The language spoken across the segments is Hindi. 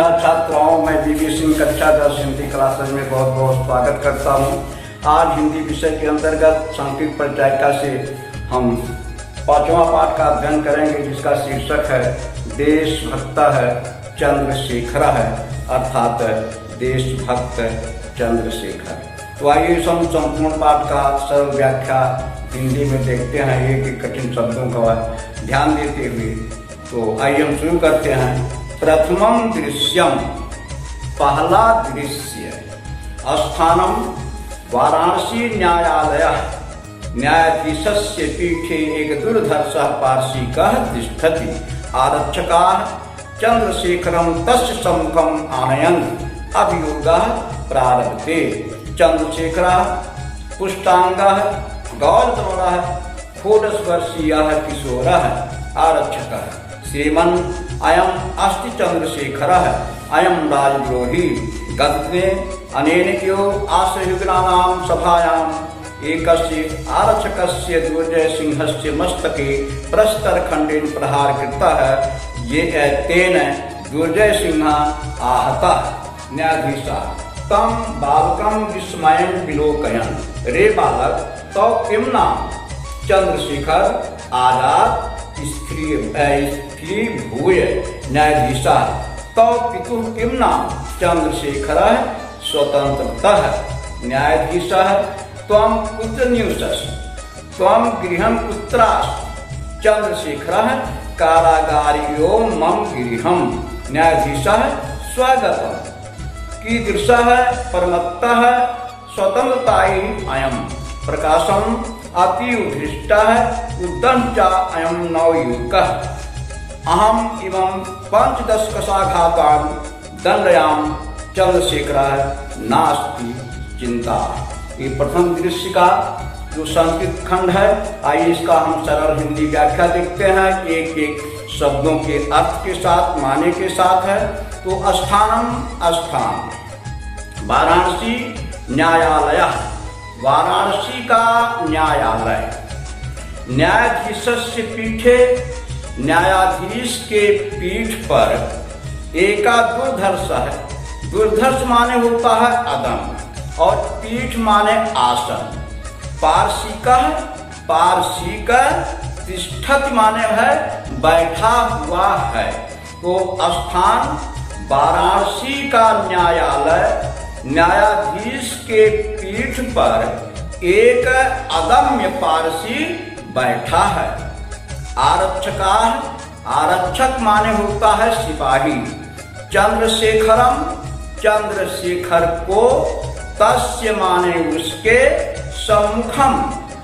नमस्कार छात्राओं, मैं बीबी सिंह कक्षा 10 हिंदी क्लासेज में बहुत बहुत स्वागत करता हूं। आज हिंदी विषय के अंतर्गत सांख्यिक परिचायिका से हम 5वां पाठ का अध्ययन करेंगे, जिसका शीर्षक है देशभक्त है चंद्रशेखर है, अर्थात देशभक्त चंद्रशेखर। तो आइए हम संपूर्ण पाठ का सरल व्याख्या हिंदी में देखते हैं, एक कठिन शब्दों का ध्यान देते हुए। तो आइए हम शुरू करते हैं। प्रथमम दृश्यम, पहला दृश्य। स्थानम वाराणसी न्यायालय, न्यायाधीशस्य पीठे एक दुर्धर्षः पार्षिकः तिष्ठति, आरक्षकाः चंद्रशेखरं तस्य सम्मुखम् आनयन् अभियोगः प्रारभते। चंद्रशेखरः पुष्टांगः गौरतरुणः षोडशवर्षीयः किशोरः, आरक्षकः श्रीमन् अयम् अस्ति चंद्रशेखरः, अयं राजद्रोही। गतदिने अनेनयो आश्रयुगनानां सभायाम् एकस्य आरक्षकस्य दुर्जयसिंहस्य मस्तके प्रस्तरखण्डेन प्रहार कृतः, ये तेन दुर्जयसिंहः आहतः। न्यायाधीशः तं बालकं विस्मयेन विलोकयन्, रे बालक, तौ किं नाम? चंद्रशेखर आजाद स्थिरीभूय। न्यायाधीशः तौ पितुः किं नाम? चंद्रशेखरः स्वतन्त्रतः। न्यायाधीशः त्वं कुत्र निवससि? त्वं गृहं कुत्रास्ति? चंद्रशेखरः कारागारियो मम गृहम्। न्यायाधीशः स्वागतम्। कीदृशः परमत्तः स्वतन्त्रतायै अयम्? प्रकाशम् अतीव धृष्टः उद्दं च अयं नवयुवकः। अहम् इमं 15 कशाघातान् दण्डयामि, चंद्रशेखरः नास्ति चिंता। ये प्रथम दृश्य का जो संस्कृत खंड है, आइए इसका हम सरल हिंदी व्याख्या देखते हैं, एक एक शब्दों के अर्थ के साथ, माने के साथ है। तो स्थानम स्थान, वाराणसी न्यायालय, वाराणसी का न्यायालय। न्यायाधीशस्य पीठे, न्यायाधीश के पीठ पर। एका दुर्धर्ष है, दुर्धर्ष माने होता है अदम, और पीठ माने आसन। पार्षिकः, पार्षिक, तिष्ठति माने है बैठा हुआ है। तो स्थान वाराणसी का न्यायालय, न्यायाधीश के पीठ पर एक अदम्य पारसी बैठा है। आरक्षकाः, आरक्षक माने होता है सिपाही। चंद्रशेखरम, चंद्रशेखर को। तस्य माने उसके। सम्मुखम,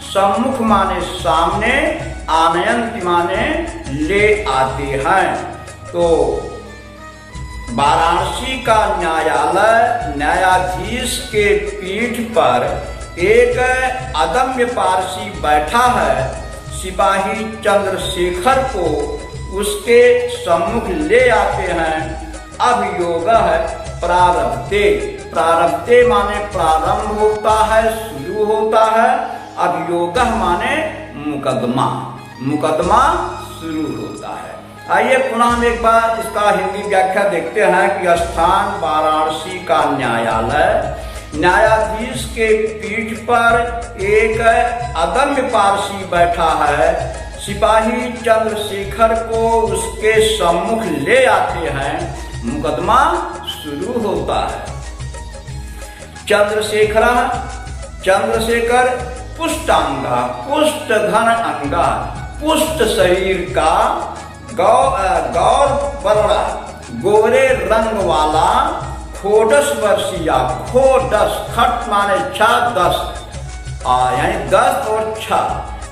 सम्मुख माने सामने। आनयन्ति माने ले आते हैं। तो वाराणसी का न्यायालय, न्यायाधीश के पीठ पर एक अदम्य पारसी बैठा है। सिपाही चंद्रशेखर को उसके सम्मुख ले आते हैं। अभियोग है प्रारभते, प्रारभते माने प्रारंभ होता है, शुरू होता है। अभियोग माने मुकदमा, मुकदमा शुरू होता है। आइए पुनः हम एक बार इसका हिंदी व्याख्या देखते हैं कि स्थान वाराणसी का न्यायालय, न्यायाधीश के पीठ पर एक अदम्य पारसी बैठा है। सिपाही चंद्रशेखर को उसके सम्मुख ले आते हैं। मुकदमा शुरू होता है। चंद्रशेखर, चंद्रशेखर पुष्टांगा, पुष्ट घन अंगा, पुष्ट शरीर का, गौर वर्ण, गोरे रंग वाला, षोडश वर्षीय। षोडश, खट माने 6, 10, यानी 10 और 6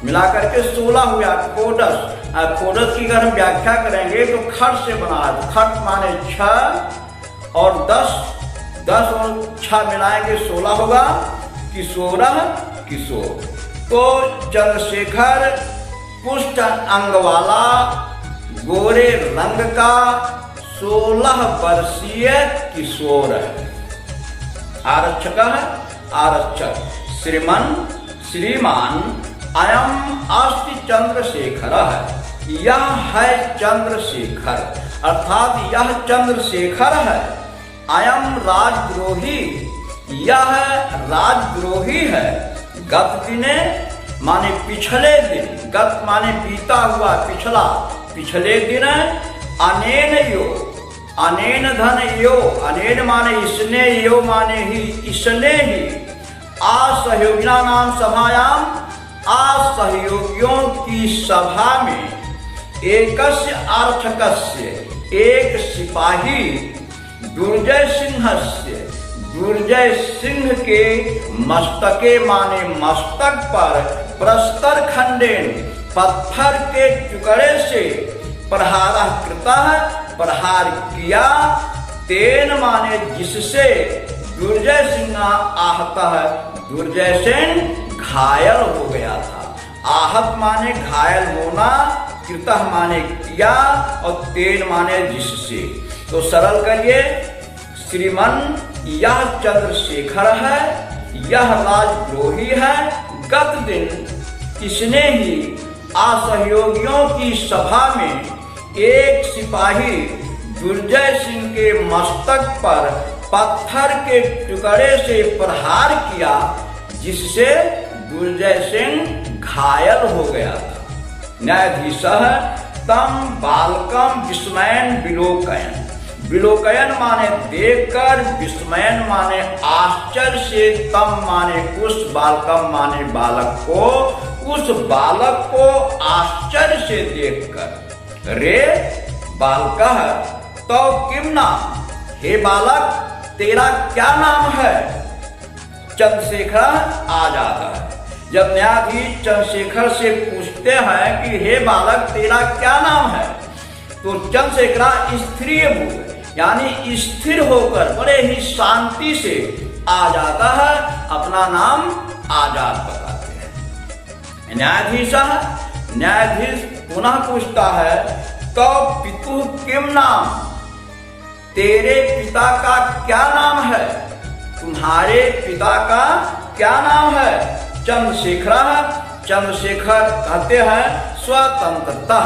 मिलाकर के 16 हुआ षोडश। षोडश की अगर हम व्याख्या करेंगे तो खट से बना है। खट माने 6 और 10, 10 और 6 मिलाएंगे 16 होगा। किशोर, किशोर। तो चंद्रशेखर पुष्ट अंग वाला, गोरे रंग का, 16 वर्षीय किशोर है। आरक्षक है, आरक्षक। श्रीमन, श्रीमान। अयम अस्ति चंद्रशेखर है, यह है चंद्रशेखर। अर्थात यह चंद्रशेखर है। अयम राजद्रोही, यह राजद्रोही है। गत दिने माने पिछले दिन, गत माने बीता हुआ, पिछला, पिछले दिन। अनेन यो, अनेन धन यो, अनेन माने इसने, यो माने ही, इसने ही। असहयोगिना नाम सभायाम, असहयोगियों की सभा में एकस्य अर्थकस्य, एक सिपाही दुर्जय सिंहस्य, दुर्जय सिंह के मस्तके माने मस्तक पर प्रस्तर खंडेन, पत्थर के टुकड़े से प्रहार कृता, प्रहार किया। तेन माने जिससे दुर्जय सिंह आहत है, दुर्जय सिंह घायल हो गया था। आहत माने घायल होना, कृतः माने किया, और तेन माने जिससे। तो सरल करिए, श्रीमन यह चंद्रशेखर है, यह राजद्रोही है। गत दिन इसने ही असहयोगियों की सभा में एक सिपाही दुर्जय सिंह के मस्तक पर पत्थर के टुकड़े से प्रहार किया, जिससे दुर्जय सिंह घायल हो गया था। न्यायाधीशः तम बालकम विस्मयन विलोकयन, विलोकयन माने देखकर, विस्मयन माने आश्चर्य से, तम माने उस, बालकम माने बालक को, उस बालक को आश्चर्य से देखकर। रे बालकः तो किम नाम, हे बालक तेरा क्या नाम है। चंद्रशेखर आ जाता है। जब न्यायाधीश चंद्रशेखर से पूछते हैं कि हे बालक तेरा क्या नाम है, तो चंद्रशेखर स्थिर यानी स्थिर होकर बड़े ही शांति से आ जाता है, अपना नाम आजाद बताते हैं। न्यायाधीश पुनः पूछता है, तो पितु किम नाम, तेरे पिता का क्या नाम है, तुम्हारे पिता का क्या नाम है। चंद्रशेखर कहते हैं स्वतंत्रता,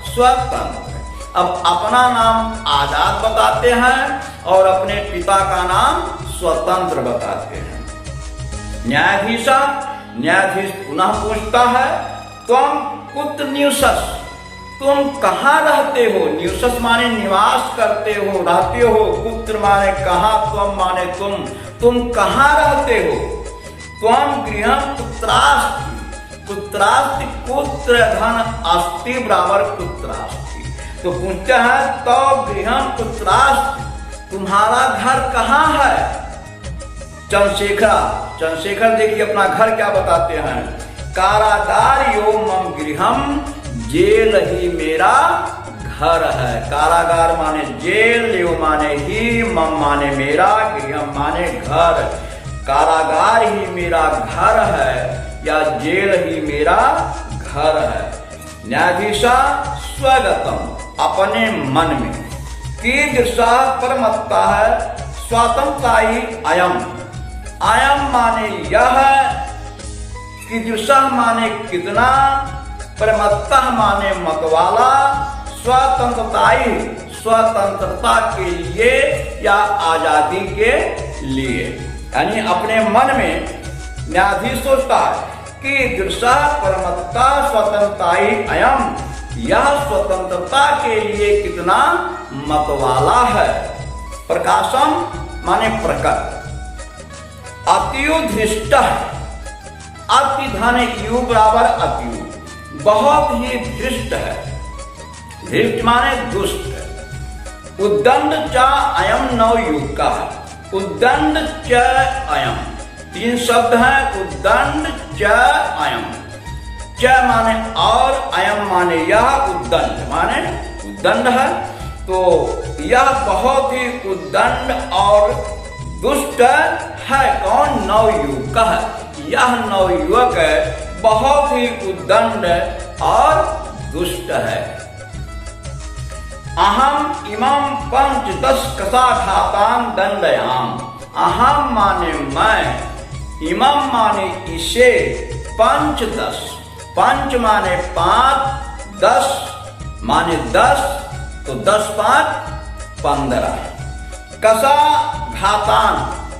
स्वतंत्र। अब अपना नाम आजाद बताते हैं और अपने पिता का नाम स्वतंत्र बताते हैं। न्यायाधीश पुनः पूछता है, तुम कुत्र निवसस, तुम कहाँ रहते हो। निवसस माने निवास करते हो, रहते हो। कुत्र माने कहाँ, तुम माने तुम कहाँ रहते हो। त्वम गृहम कुत्रास्ति, कुत्रास्ति पुत्र धन अस्ति बराबर कुत्रास्ति। तो पूछते हैं, तो गृहम कुत्रास्ति, तुम्हारा घर कहाँ है। चंद्रशेखर देखिए अपना घर क्या बताते हैं, कारागार यो मम गृहम, जेल ही मेरा घर है। कारागार माने जेल, यो माने ही, मम माने मेरा, गृहम माने घर। कारागार ही मेरा घर है या जेल ही मेरा घर है। न्यायाधीशा स्वगतम, अपने मन में। कीदृशा परमत्ता है, स्वतंत्रता ही अयम। अयम माने यह, कीदृशा माने कितना, परमत्ता माने मतवाला, स्वतंत्रता ही, स्वतंत्रता के लिए या आजादी के लिए। यानी अपने मन में न्यायाधीश सोचता है कि दृशा परमत्ता स्वतंत्रता ही अयम, यह स्वतंत्रता के लिए कितना मतवाला है। प्रकाशम माने प्रकट। अतियु धृष्ट, अति धन यु बराबर अतियु, बहुत ही धृष्ट है। धृष्ट माने दुष्ट। उद्दंड च अयम नव युग का है। उद्दंड च अयम, तीन शब्द हैं। उद्दंड च अयम, च माने और, अयम माने यह, उद्दंड माने उद्दंड है। तो यह बहुत ही उद्दंड और दुष्ट है। कौन, नवयुवक है। यह नवयुवक बहुत ही उद्दंड और दुष्ट है। अहम इमं 5-10 कसाघातान दंडयाम। अहम माने मैं, इमं माने इसे, 5-10, 5 माने 5, 10 माने 10, तो 10 5 15। कसा घातान,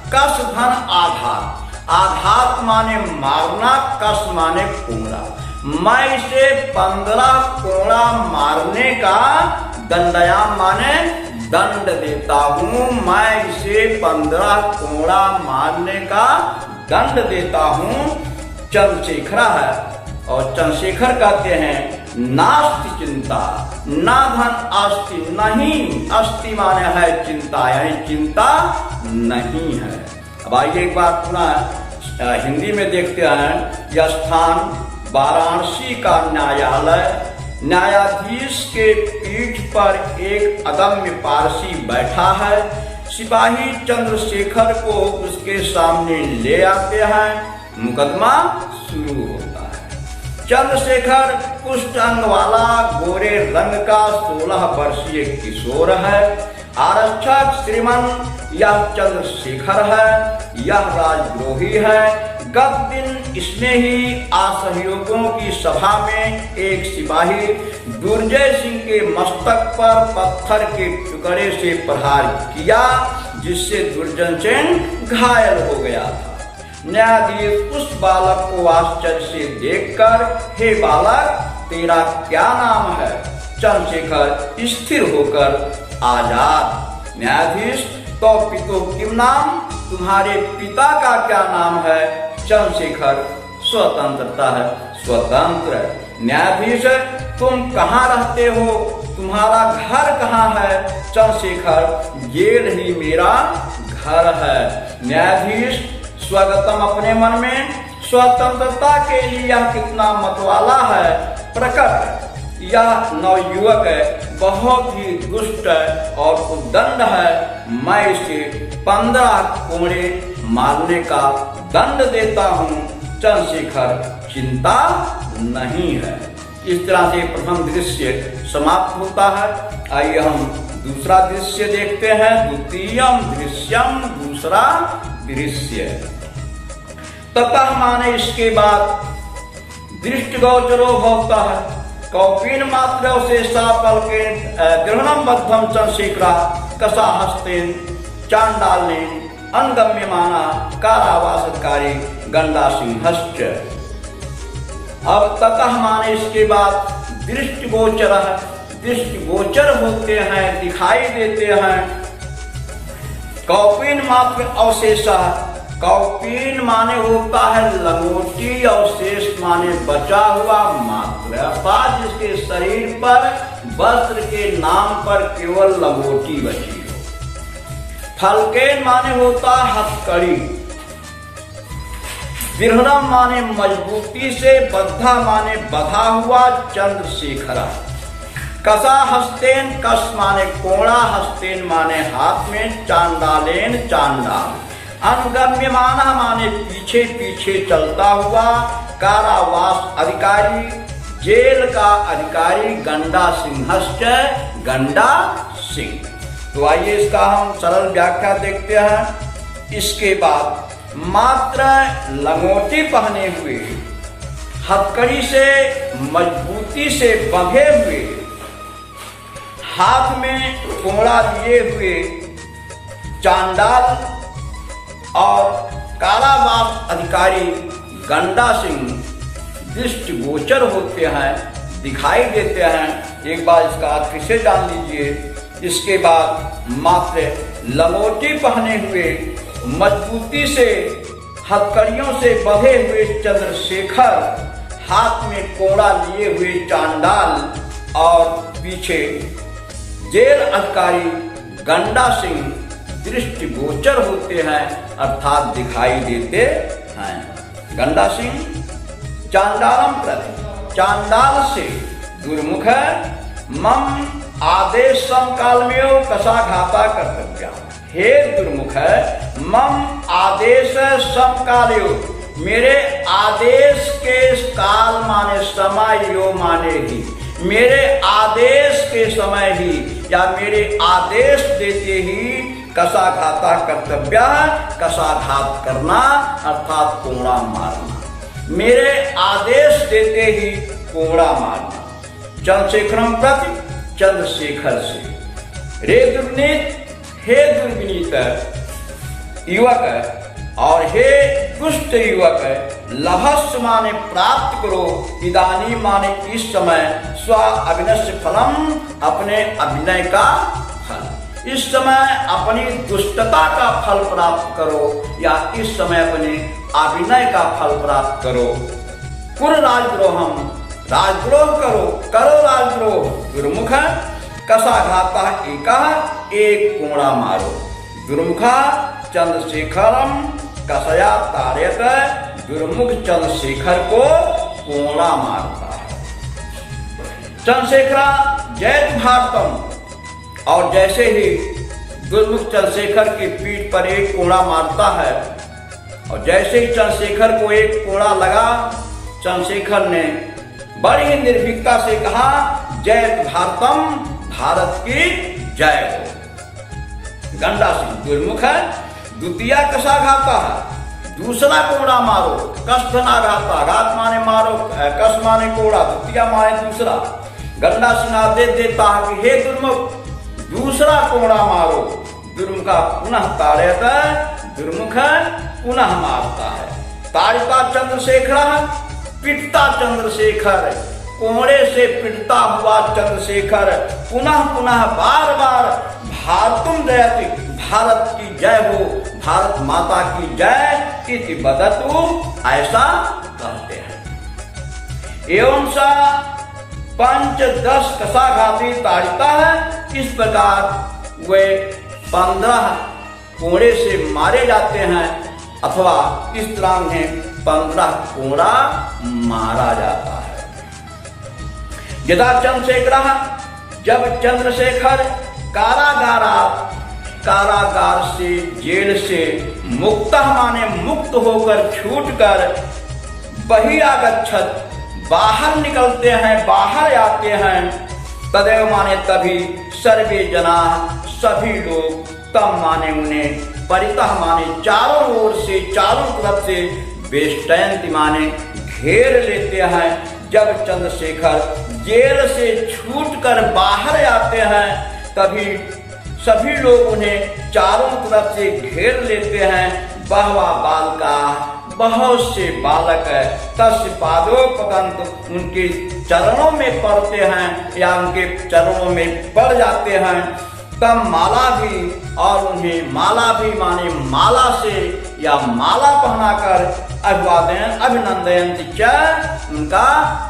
कस धन आघात, आघात माने मारना, कस माने कोड़ा। मैं इसे 15 कोड़ा मारने का दंडयाम माने दंड देता हूं, मैं इसे 15 कोड़ा मारने का दंड देता हूं। चंद्रशेखर है, और चंद्रशेखर कहते हैं नास्ति चिंता, ना धन अस्ति, नहीं अस्ति माने है चिंता, यानी चिंता नहीं है। अब आइए एक बार पुनः हिंदी में देखते हैं। यह स्थान वाराणसी का न्यायालय, न्यायाधीश के पीठ पर एक अदम्य पारसी बैठा है। सिपाही चंद्रशेखर को उसके सामने ले आते हैं, मुकदमा शुरू होता है। चंद्रशेखर पुष्ट अंग वाला गोरे रंग का 16 वर्षीय किशोर है। आरक्षक श्रीमान यह चंद्रशेखर है, यह राजद्रोही है। गत दिन इसने ही असहयोगियों की सभा में एक सिपाही दुर्जय सिंह के मस्तक पर पत्थर के टुकड़े से प्रहार किया, जिससे दुर्जय सिंह घायल हो गया था। न्यायाधीश उस बालक को आश्चर्य से देखकर, हे बालक तेरा क्या नाम है? चंद्रशेखर स्थिर होकर आजाद। न्यायाधीश तो पितो किम नाम, तुम्हारे पिता का क्या नाम है? चंद्रशेखर स्वतंत्रता है, स्वतंत्र। न्यायाधीश तुम कहाँ रहते हो, तुम्हारा घर कहाँ है? चंद्रशेखर जेल ही मेरा घर है। न्यायाधीश स्वगतम अपने मन में, स्वतंत्रता के लिए यह कितना मतवाला है प्रकट। यह नवयुवक बहुत ही दुष्ट और उद्दंड है, मैं इसे 15 कोड़े मारने का दंड देता हूँ। चंद्रशेखर चिंता नहीं है। इस तरह से प्रथम दृश्य समाप्त होता है। आइए हम दूसरा दृश्य देखते हैं। द्वितीयम दृश्यम, दूसरा दृश्य। ततः माने इसके बाद दृष्टिगोचरो होता है। कौपीन मात्र से सापल के गृहणम बद्धम चंद्रशेखरा कसा हस्तेन चांडालेन अनगम्यमाना कारावासकारी गंडा सिंहश्च। अब ततः माने इसके बाद दृष्टिगोचर है, दृष्टिगोचर होते हैं, दिखाई देते हैं। कौपीन मात्र अवशेष, कौपीन माने होता है लंगोटी, अवशेष माने बचा हुआ मात्र, अर्थात जिसके शरीर पर वस्त्र के नाम पर केवल लंगोटी बची हो। फलकेन माने होता हथकड़ी। दृढ़म माने मजबूती से, बद्धा माने बधा हुआ। चंद्रशेखरा। कसा हस्तेन, कस माने कोड़ा, हस्तेन माने हाथ में, चांडालेन चांडाल। अनगम्यमाना माने पीछे पीछे चलता हुआ। कारावास अधिकारी, जेल का अधिकारी। गंडा सिंहश्च, गंडा सिंह। तो आइए इसका हम सरल व्याख्या देखते हैं। इसके बाद मात्र लंगोटी पहने हुए, हथकड़ी से मजबूती से बंधे हुए, हाथ में कोड़ा लिए हुए चांडाल और कारावास अधिकारी गंडा सिंह दृष्टिगोचर होते हैं, दिखाई देते हैं। एक बार इसका अर्थ फिर से जान लीजिए। इसके बाद मात्र लंगोटी पहने हुए, मजबूती से हथकड़ियों से बंधे हुए चंद्रशेखर, हाथ में कोड़ा लिए हुए चांडाल और पीछे जेल अधिकारी गंडा सिंह दृष्टिगोचर होते हैं, अर्थात दिखाई देते हैं। गंडा सिंह चांडालम प्रति, चांडाल से दुर्मुख है। मम आदेश समकाल में कसा घाता कर्तव्य। हे दुर्मुख है, मम आदेश समकाल, मेरे आदेश के काल माने समय, यो माने ही, मेरे आदेश के समय ही या मेरे आदेश देते ही कसा घाता कर्तव्य, कसाघात करना अर्थात कोड़ा मारना। मेरे आदेश देते ही कोड़ा मारना। चंद्रशेखरम प्रति, चंद्रशेखर से। रे दुर्नीत, हे दुर्विनीत युवक और हे दुष्ट युवक, लभस्य माने प्राप्त करो, इदानी माने इस समय, स्व अभिनय फलम अपने अभिनय का फल। इस समय अपनी दुष्टता का फल प्राप्त करो या इस समय अपने अभिनय का फल प्राप्त करो। कुर राजद्रोहम, राजद्रोह करो, करो राजद्रोह। दुर्मुख कसाघाता एका, एक कोड़ा मारो। दुर्मुखा चंद्रशेखरम कसया ताड़यत, दुर्मुख चंद्रशेखर को कोड़ा मारता है। चंद्रशेखरा जयत भारतम, और जैसे ही दुर्मुख चंद्रशेखर की पीठ पर एक कोड़ा मारता है, और जैसे ही चंद्रशेखर को एक कोड़ा लगा, चंद्रशेखर ने बड़ी निर्भीकता से कहा, जयत भारतम, भारत की जय हो। गंडा सिंह दुर्मुख है, द्वितीय कसाघाता है, दूसरा कोड़ा मारो। कष्ट ना घाता, घात माने मारो, कष्ट माने कोड़ा, द्वितीय माने दूसरा। गंडा सिंह आदेश देता है कि हे दुर्मुख, दूसरा कोड़ा मारो। दुर्मुखा पुनः ताड़यत, दुर्मुख पुनः मारता है। ताड़िता चंद्रशेखर, पिटता चंद्रशेखर, कोड़े से पिटता हुआ चंद्रशेखर पुनः पुनः बार बार भारतम जयति, भारत की जय हो, भारत माता की जय इति वदतु, ऐसा कहते हैं। एवं सा 5-10 कसाघाती ताड़िता है। इस प्रकार वे 15 कोड़े से मारे जाते हैं, अथवा इस तरह में 15 कोड़ा मारा जाता है। यदा चंद्रशेखर, जब चंद्रशेखर कारागार से, जेल से मुक्त माने मुक्त होकर छूटकर बहिरागच्छत, बाहर निकलते हैं, बाहर आते हैं, तदेव माने तभी, सर्वे जना, सभी लोग, तम माने उन्हें, परितः माने चारों ओर से, चारों तरफ से, बेष्टयंती माने घेर लेते हैं। जब चंद्रशेखर जेल से छूटकर बाहर आते हैं, तभी सभी लोग उन्हें चारों तरफ से घेर लेते हैं। बहवा बालका, बहुत से बालक तस्य पादों पतंत, उनके चरणों में पड़ते हैं या उनके चरणों में पड़ जाते हैं। तब माला भी, और उन्हें माला भी माने माला से या माला पहनाकर अभिवादन अभिनंदन च, उनका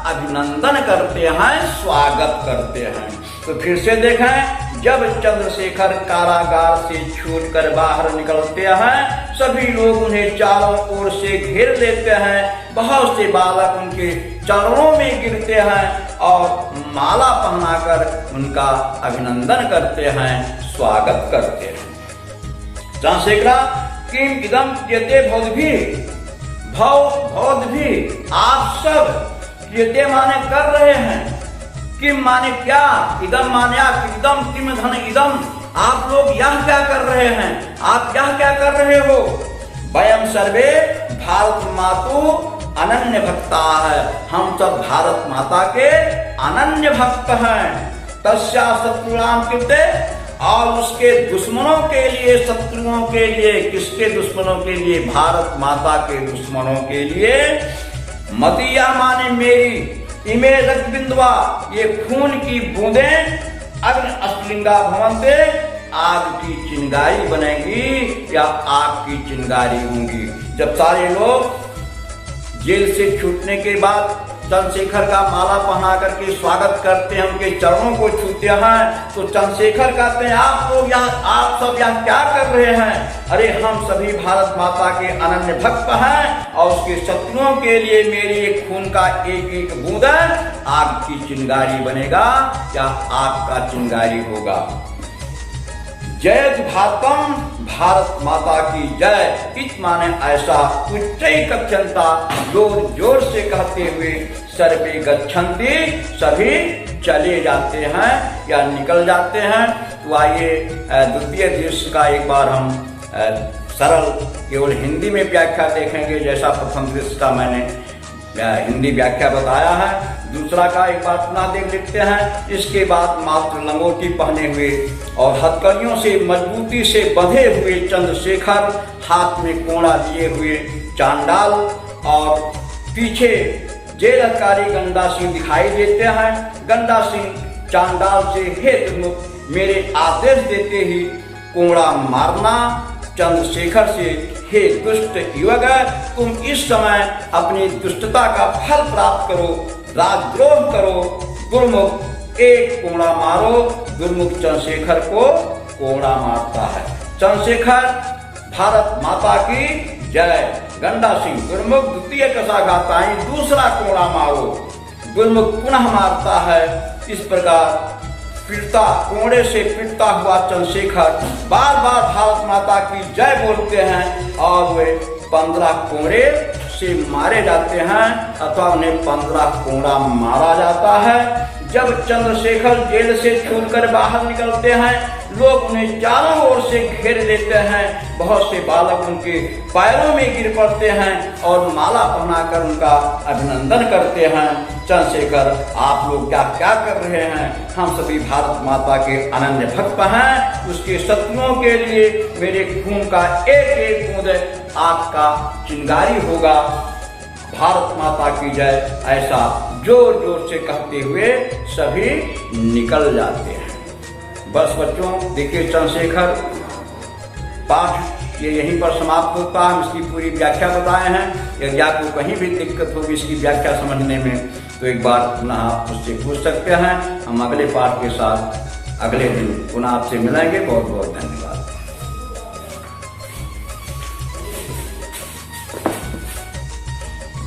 अभिनंदन करते हैं, स्वागत करते हैं। तो फिर से देखें, जब चंद्रशेखर कारागार से छूटकर बाहर निकलते हैं, सभी लोग उन्हें चारों ओर से घेर लेते हैं। बहुत से बालक उनके चरणों में गिरते हैं और माला पहनाकर उनका अभिनंदन करते हैं, स्वागत करते हैं। चंद्रशेखरा किम इदम क्रियते भवद्भिः, आप सब क्रियते माने कर रहे हैं, किम माने क्या, इदम माने इदम, किम धन इदम, आप लोग यह क्या कर रहे हैं, आप यह क्या कर रहे हो। वयम सर्वे भारत मातु अनन्य भक्ता है, हम सब भारत माता के अनन्य भक्त हैं। तस्या शत्रुणाम कृते, और उसके दुश्मनों के लिए, शत्रुओं के लिए, किसके दुश्मनों के लिए, भारत माता के दुश्मनों के लिए। मतिया माने मेरी, इमे रक्त बिंदुआ, ये खून की बूंदें, अग्नि अस्फुलिंगा भवन्ते, आग की चिंगारी बनेगी या आग की चिंगारी होंगी। जब सारे लोग जेल से छूटने के बाद चंद्रशेखर का माला पहना करके स्वागत करते हैं, उनके चरणों को छूते हैं, तो चंद्रशेखर कहते हैं, आप सब यहाँ क्या कर रहे हैं। अरे हम सभी भारत माता के अनन्य भक्त हैं और उसके शत्रुओं के लिए मेरी एक खून का एक एक बूंद आग की चिंगारी बनेगा या आग का चिंगारी होगा। जय भारतम, भारत माता की जय, इस माने ऐसा उच्चई कथ्यंता, जोर जोर से कहते हुए सर्वे गच्छन्ति, सभी चले जाते हैं या निकल जाते हैं। तो आइए द्वितीय दृश्य का एक बार हम सरल केवल हिंदी में व्याख्या देखेंगे, जैसा प्रथम दृश्य का मैंने हिंदी व्याख्या बताया है। दूसरा का एक बार पुनः देख लेते हैं। इसके बाद मात्र लंगोटी पहने हुए और हथकड़ियों से मजबूती से बंधे हुए चंद्रशेखर, हाथ में कोड़ा लिए हुए चांडाल और पीछे जेल अधिकारी गंडा सिंह दिखाई देते हैं। गंडा सिंह चांडाल से, हे दुर्मुख, मेरे आदेश देते ही कोड़ा मारना। चंद्रशेखर से, हे दुष्ट युवक, तुम इस समय अपनी दुष्टता का फल प्राप्त करो, राजद्रोह करो, गुरुमुख एक कोड़ा मारो। गुरुमुख चंद्रशेखर को कोड़ा मारता है। चंद्रशेखर, भारत माता की जय। गंडा सिंह, गुरुमुख द्वितीय कसा गाता है, दूसरा कोड़ा मारो। गुरुमुख पुनः मारता है। इस प्रकार पीड़ता, कोड़े से पीड़ता हुआ चंद्रशेखर बार बार भारत माता की जय बोलते हैं और वे 15 कोड़े से मारे जाते हैं अथवा उन्हें 15 कोड़ा मारा जाता है। जब चंद्रशेखर जेल से छूटकर बाहर निकलते हैं, लोग उन्हें चारों ओर से घेर लेते हैं। बहुत से बालक उनके पैरों में गिर पड़ते हैं और माला पहनाकर उनका अभिनंदन करते हैं। चंद्रशेखर, आप लोग क्या क्या कर रहे हैं? हम सभी भारत माता के अनन्य भक्त हैं। उसके शत्रुओं के लिए मेरे खून का एक एक बूंद आपका चिंगारी होगा। भारत माता की जय, ऐसा जोर जोर से कहते हुए सभी निकल जाते हैं। बस बच्चों, देखिए चंद्रशेखर पाठ ये यहीं पर समाप्त होता है। इसकी पूरी व्याख्या बताए हैं। यदि आपको कहीं भी दिक्कत होगी इसकी व्याख्या समझने में तो एक बार पुनः आप उससे पूछ सकते हैं। हम अगले पाठ के साथ अगले दिन पुनः आपसे मिलेंगे। बहुत बहुत धन्यवाद।